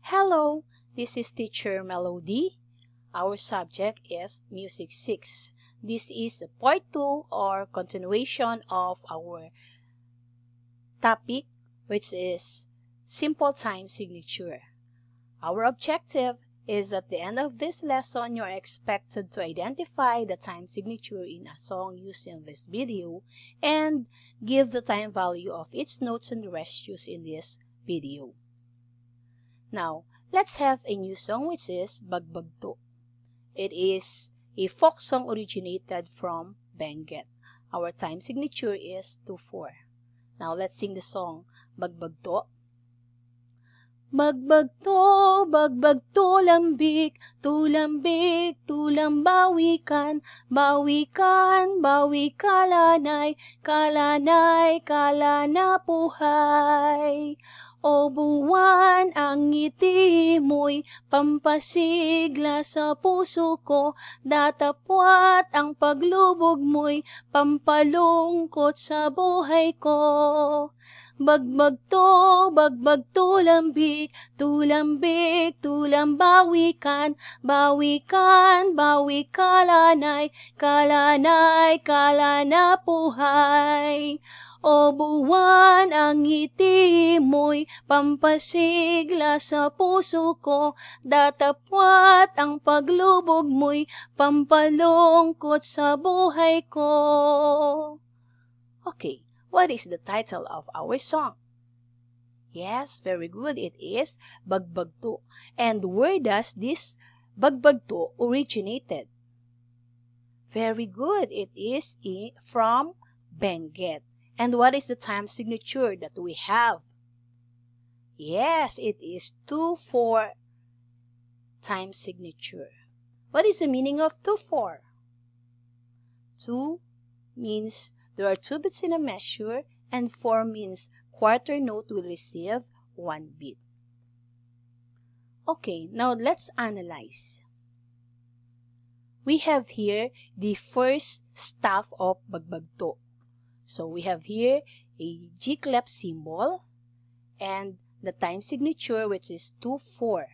Hello, this is Teacher Melody. Our subject is Music 6. This is part 2 or continuation of our topic, which is simple time signature. Our objective is at the end of this lesson, you are expected to identify the time signature in a song used in this video and give the time value of its notes and ratios in this video. Now, let's have a new song which is Bagbagto. It is a folk song originated from Benguet. Our time signature is 2/4. Now, let's sing the song Bagbagto. Bagbagto, bagbagto lambik, tulambik, tulambawikan, bawikan, bawi kalanay, kalanay, kalanapuhay. O buwan, ang ngiti mo'y pampasigla sa puso ko, datapwat ang paglubog mo'y pampalungkot sa buhay ko. Bagbagto, lambik, tulambik, tulambawikan, bawikan, bawi kalanay, kalanay, kalanapuhay. O buwan, ang ngiti mo'y pampasigla sa puso ko, datapwat ang paglubog mo'y pampalungkot sa buhay ko. Okay, what is the title of our song? Yes, very good. It is Bagbagto. And where does this Bagbagto originated? Very good. It is from Benguet. And what is the time signature that we have? Yes, it is 2/4 time signature. What is the meaning of 2/4? 2 means there are 2 beats in a measure, and 4 means quarter note will receive 1 beat. Okay, now let's analyze. We have here the first staff of Bagbagto. So we have here a G clef symbol and the time signature, which is 2/4.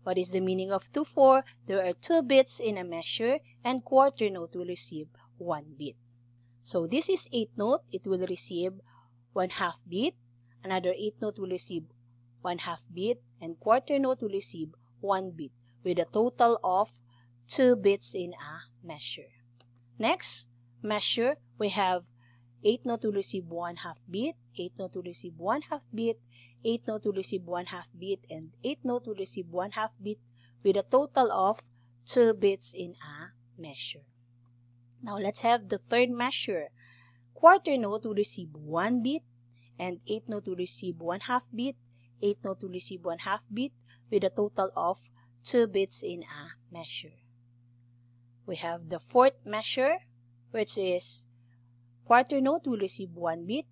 What is the meaning of 2/4? There are 2 beats in a measure and quarter note will receive 1 beat. So this is 8th note, it will receive 1/2 beat. Another 8th note will receive 1/2 beat, and quarter note will receive 1 beat with a total of 2 beats in a measure. Next measure, we have 8th note will receive 1/2 beat, 8th note will receive 1/2 beat, 8th note will receive 1/2 beat, and 8th note will receive 1/2 beat with a total of 2 beats in a measure. Now let's have the third measure. Quarter note will receive 1 beat, and 8th note will receive 1/2 beat, 8th note will receive 1/2 beat with a total of 2 beats in a measure. We have the fourth measure, which is quarter note will receive 1 beat,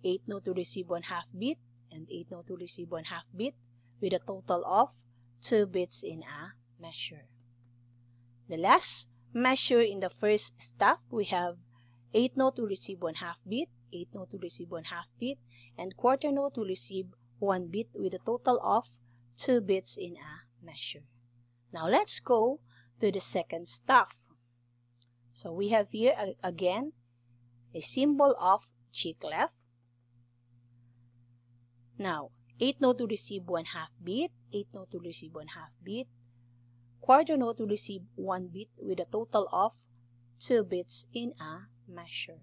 8th note will receive 1/2 beat, and 8th note will receive 1/2 beat with a total of 2 beats in a measure. The last measure in the first staff, we have 8th note will receive 1/2 beat, 8th note will receive 1/2 beat, and quarter note will receive 1 beat with a total of 2 beats in a measure. Now let's go to the second staff. So we have here again a symbol of G clef. Now 8th note will receive 1/2 beat, 8th note will receive 1/2 beat, quarter note will receive 1 beat with a total of 2 beats in a measure.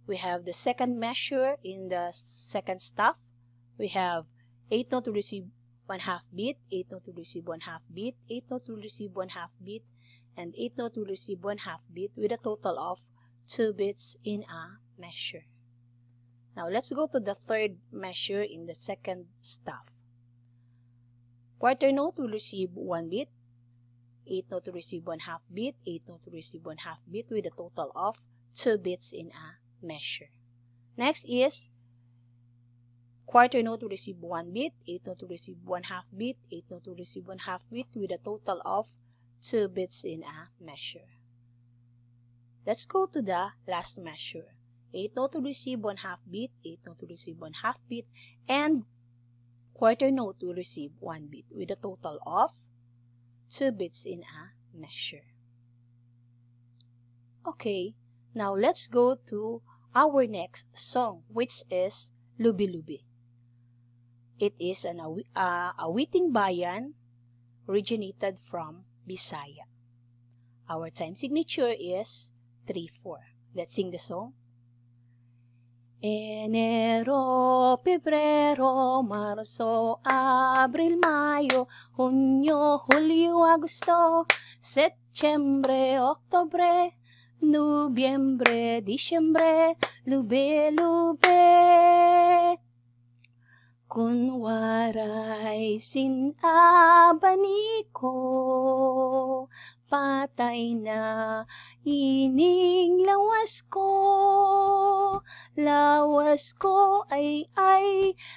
We have the second measure in the second staff. We have 8th note will receive 1/2 beat, 8th note will receive 1/2 beat, 8th note will receive 1/2 beat, and 8th note will receive 1/2 beat with a total of 2 beats in a measure. Now let's go to the third measure in the second staff. Quarter note will receive 1 beat, 8th note will receive 1/2 beat, 8th note will receive 1/2 beat with a total of 2 beats in a measure. Next is quarter note will receive 1 beat, 8th note will receive 1/2 beat, 8th note will receive 1/2 beat with a total of 2 beats in a measure. Let's go to the last measure. 8th note will receive 1/2 beat, 8th note will receive 1/2 beat, and quarter note will receive 1 bit with a total of 2 bits in a measure. Okay, now let's go to our next song, which is Lubi Lubi. It is an awiting bayan originated from Bisaya. Our time signature is 3/4. Let's sing the song. Enero, Pebrero, Marzo, Abril, Mayo, Junio, Julio, Agosto, Septiembre, Octubre, Nobyembre, Disyembre, Lube, Lube. Kunwaray sinabani ko, patay na ining lawas ko. Lawas ko ay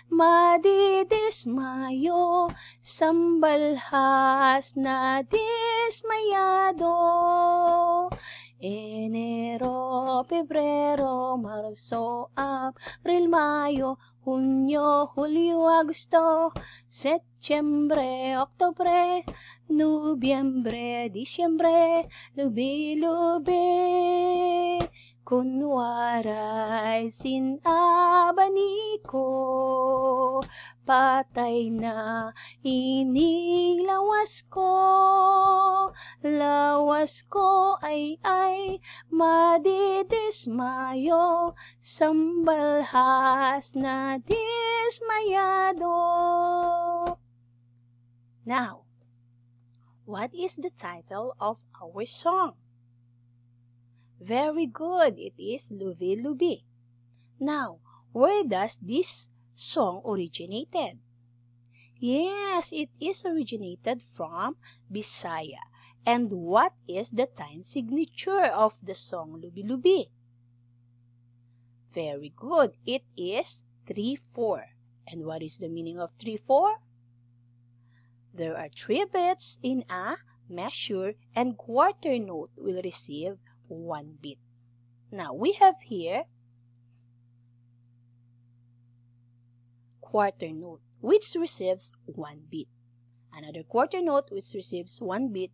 madidismayo, sambalhas na dismayado. Enero, Pebrero, Marzo, Abril, Mayo, Junio, Julio, Agosto, Septiembre, Octubre, Nobyembre, Disyembre, Lubi-lubi. Kunwaray sinabani ko, patay na ining lawas ko. Lawas ko ay madidismayo, sambalhas na dismayado. Now, what is the title of our song? Very good, it is Lubi Lubi. Now, where does this song originated? Yes, it is originated from Bisaya. And what is the time signature of the song Lubi Lubi? Very good, it is 3/4. And what is the meaning of 3/4? There are 3 bits in a measure and quarter note will receive 1 bit. Now, we have here quarter note, which receives 1 bit. Another quarter note, which receives 1 bit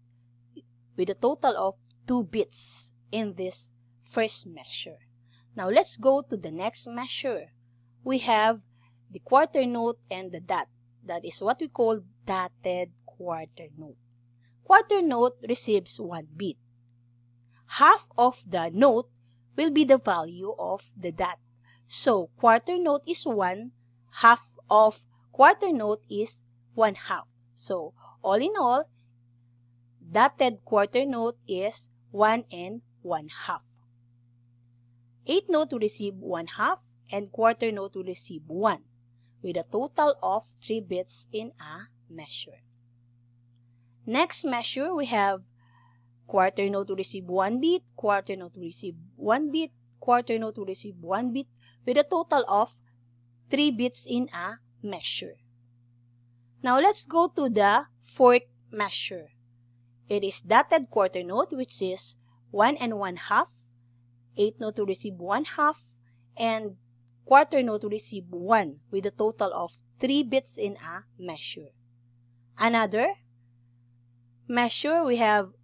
with a total of 2 bits in this first measure. Now, let's go to the next measure. We have the quarter note and the dot. That is what we call dotted quarter note. Quarter note receives 1 bit. Half of the note will be the value of the dot. So, quarter note is 1, half of quarter note is 1/2. So, all in all, dotted quarter note is 1 and 1/2. 8 note will receive 1/2 and quarter note will receive 1 with a total of 3 bits in a measure. Next measure, we have quarter note will receive 1 bit, quarter note will receive 1 bit, quarter note will receive 1 bit with a total of 3 bits in a measure. Now, let's go to the fourth measure. It is dotted quarter note, which is 1 and 1/2, 8 note will receive 1/2, and quarter note will receive 1 with a total of 3 bits in a measure. Another measure, we have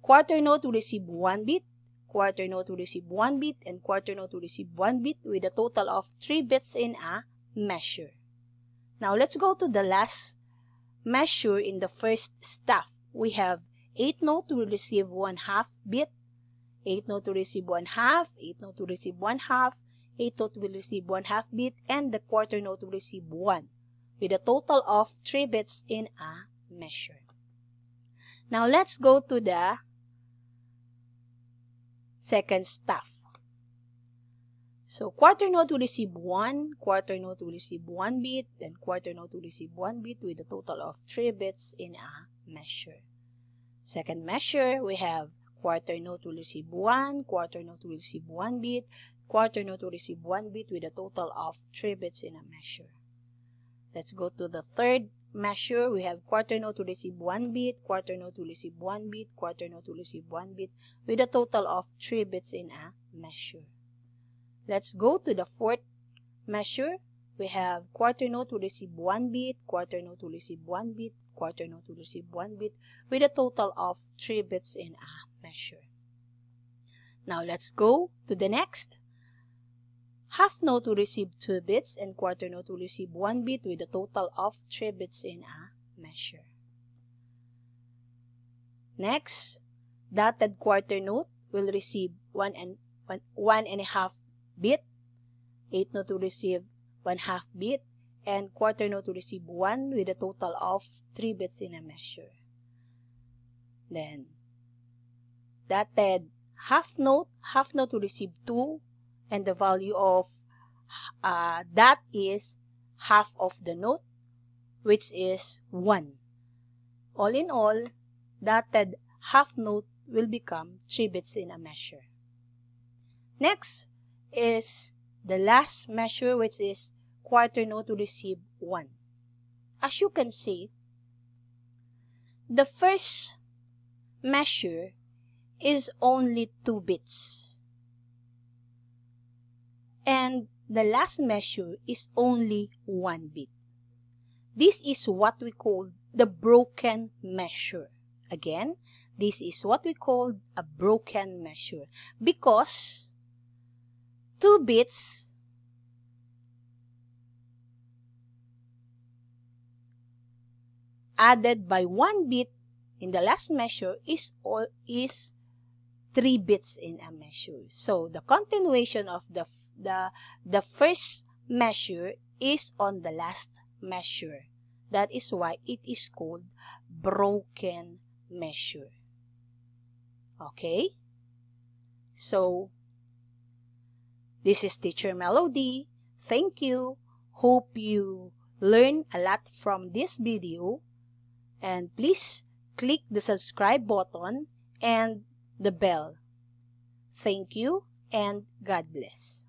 quarter note will receive 1 bit, quarter note will receive 1 bit, and quarter note will receive 1 bit with a total of 3 bits in a measure. Now, let's go to the last measure in the first staff. We have 8 note will receive 1/2 bit, 8 note will receive 1/2, 8 note will receive 1/2, 8 note will receive 1/2 bit, and the quarter note will receive 1 with a total of 3 bits in a measure. Now, let's go to the second staff. So, quarter note will receive 1, quarter note will receive 1 bit, and quarter note will receive 1 bit with a total of 3 bits in a measure. Second measure, we have quarter note will receive 1, quarter note will receive 1 bit, quarter note will receive 1 bit with a total of 3 bits in a measure. Let's go to the third measure. We have quarter note will receive 1 bit, quarter note will receive 1 bit, quarter note will receive 1 bit with a total of 3 bits in a measure. Let's go to the fourth measure. we have quarter note will receive 1 bit, quarter note will receive 1 bit, quarter note will receive 1 bit, with a total of 3 bits in a measure. Now let's go to the next. Half note will receive 2 bits and quarter note will receive 1 bit with a total of 3 bits in a measure. Next, dotted quarter note will receive 1.5 bit, 8 note will receive 1/2 bit, and quarter note will receive 1 with a total of 3 bits in a measure. Then, dotted half note will receive 2, and the value of that is half of the note, which is 1. All in all, dotted half note will become 3 bits in a measure. Next is the last measure, which is quarter note will receive 1. As you can see, the first measure is only 2 bits. And the last measure is only 1 bit. This is what we call the broken measure. Again, this is what we call a broken measure because 2 bits added by 1 bit in the last measure is 3 bits in a measure. So the continuation of the first measure is on the last measure. That is why it is called broken measure. Okay? So, this is Teacher Melody. Thank you. Hope you learn a lot from this video. And please click the subscribe button and the bell. Thank you and God bless.